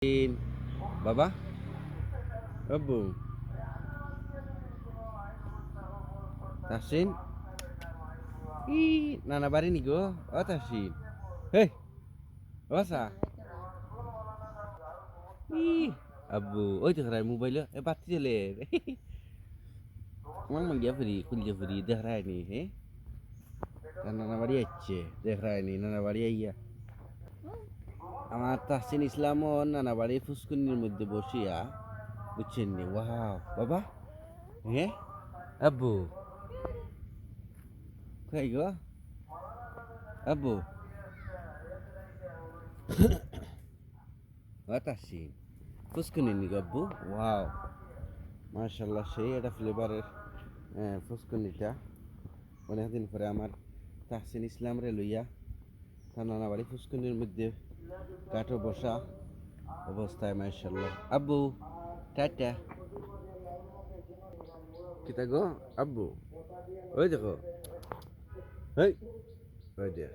Tin. বাবা আব্বু তাসিন ই নানা বাড়ি নি গো ও তাসিন হেই বাসা ই আব্বু ওই দেখ রায় মোবাইল এ বাতি জ্বলে আমার মাঙ্গিয়া ফিরি খুলজে ফিরি দেখ রায় নি হে তার নানা বাড়ি আসছে দেখ রায় নি নানা বাড়ি আইয়া আমার তাহসিন ইসলামও নানা বাড়ি ফুসকুনির মধ্যে বসিয়া বুঝছেন নি ওয়াও বাবা হ্যাঁ আব্বু কই গো আব্বু তাহসিন ফুসকুনি নি গো আব্বু ওয়াও মাশাল্লাহ সেই একটা ফ্লেভারের ফুসকুনিটা অনেকদিন পরে আমার তাহসিন ইসলাম রে লইয়া তার নানা বাড়ি ফুসকুনির মধ্যে কাঠো বসা অবস্থায় মাশাল্লাহ আব্বু টাটা কিতা গো আব্বু ওই দেখো এই ওই দেখ